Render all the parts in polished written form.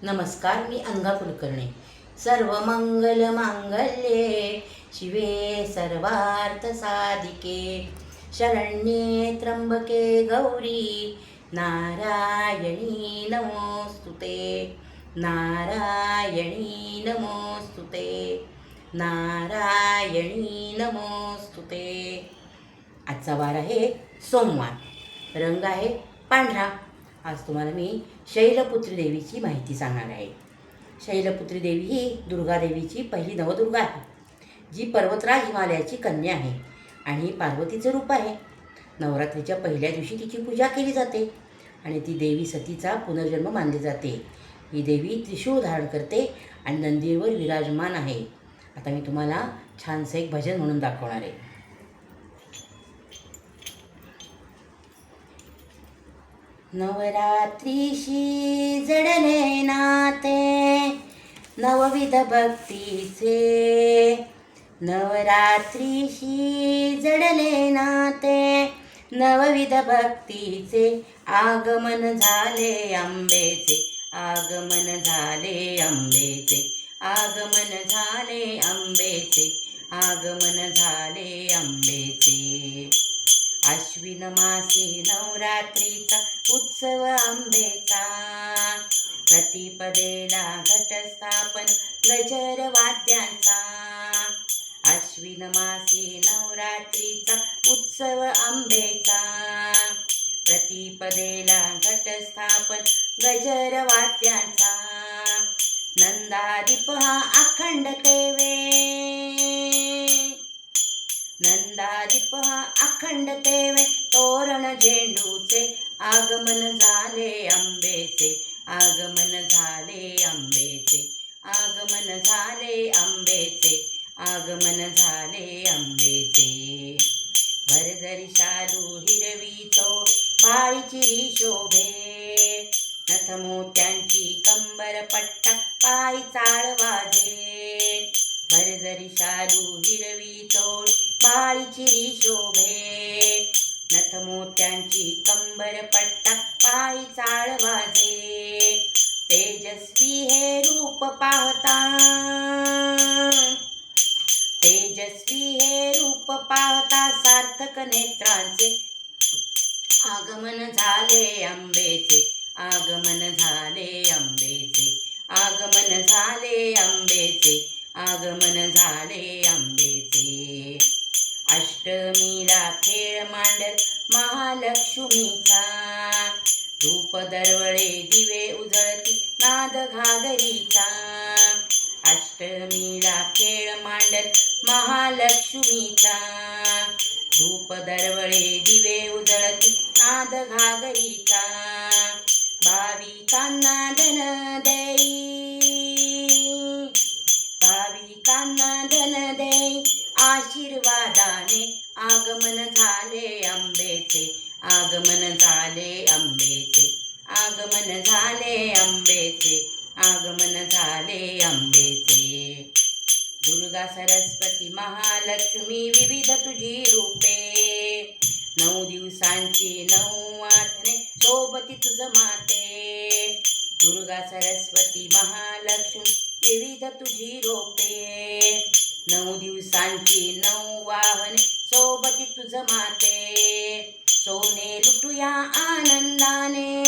नमस्कार, मी अनघा कुलकर्णी. सर्व मंगल मांगल्ये शिवे सर्वार्थ साधिके शरण्ये त्र्यंबके गौरी नारायणी नमोस्तुते. नारायणी नमोस्तुते. नारायणी नमोस्तुते. आजचा वार आहे सोमवार. रंग आहे पांढरा. आज तुम्हाला मी शैलपुत्री देवीची माहिती सांगणार आहे. शैलपुत्री देवी ही दुर्गादेवीची पहिली नवदुर्गा आहे, जी पर्वतराज हिमालयाची कन्या आहे आणि पार्वतीचे रूप आहे. नवरात्रीच्या पहिल्या दिवशी तिची पूजा केली जाते आणि ती देवी सतीचा पुनर्जन्म मानली जाते. ही देवी त्रिशूळ धारण करते आणि नंदीवर विराजमान आहे. आता मी तुम्हाला छानसं एक भजन म्हणून दाखवणार आहे. नवरात्रीशी जडले नाते नवविध भक्तीचे. नवरात्रीशी जडले नाते नवविध भक्तीचे. आगमन झाले अंबेचे. आगमन झाले अंबेचे. आगमन झाले अंबेचे. आगमन झाले अंबेचे. आश्विन मासी नवरात्रीचा उत्सव अंबेचा. प्रतिपदेला घटस्थापन गजर वाद्यांचा. आश्विन मासी नवरात्रीचा उत्सव अंबेचा. प्रतिपदेला घटस्थापन गजर वाद्यांचा. नंदादीप हा अखंड तेवे. नंदादीप हा अखंड तेवे. तोरण झेंडूचे. आगमन झाले अंबेचे. आगमन झाले अंबेचे. आगमन झाले अंबेचे. आगमन झाले अंबेचे. भरजरी शालू हिरवी चोळ बाळीची शोभे. नथ मोत्यांची कंबर पट्टा पायी चाळ वाजे. भरजरी शालू हिरवी चोळ बाळीची शोभे. नथ मोत्यांची कंबर पट्टा पायी चाळ वाजे. तेजस्वी हे रूप पाहता. तेजस्वी हे रूप पाहता सार्थक नेत्रांचे. आगमन झाले अंबेचे. आगमन झाले अंबेचे. आगमन झाले अंबेचे. आगमन झाले अंबेचे. अष्टमीला खेळ मांडत महालक्ष्मीचा. धूप दरवळे दिवे उजळती नाद घागरीचा. अष्टमीला खेळ मांडत महालक्ष्मीचा. धूप दरवळे दिवे उजळती नाद घागरीचा. भाविकांना धन देई. भाविकांना धन देई आशीर्वादाने. आगमन झाले अंबेचे. आगमन झाले अंबेचे. आगमन झाले अंबेचे. आगमन झाले अंबेचे. दुर्गा सरस्वती महालक्ष्मी विविध तुझी रूपे. 9 दिवसांची 9 आठवणे सोबती तुझ माते. दुर्गा सरस्वती महालक्ष्मी विविध तुझी रोपे. 9 दिवसांची 9 वाहने सोबती तुझ माते. सोने लुटूया आनंदाने.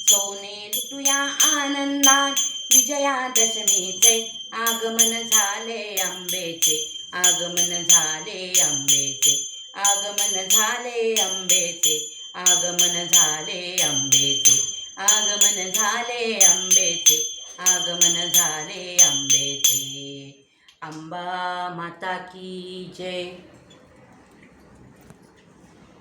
सोने लुटूया आनंदाने. विजयादशमीचे. आगमन झाले अंबेचे. आगमन झाले अंबेचे. आगमन झाले अंबेचे. आगमन झाले अंबेचे. आगमन झाले अंबेचे. आगमन झाले अंबेचे. अंबा माता की जय.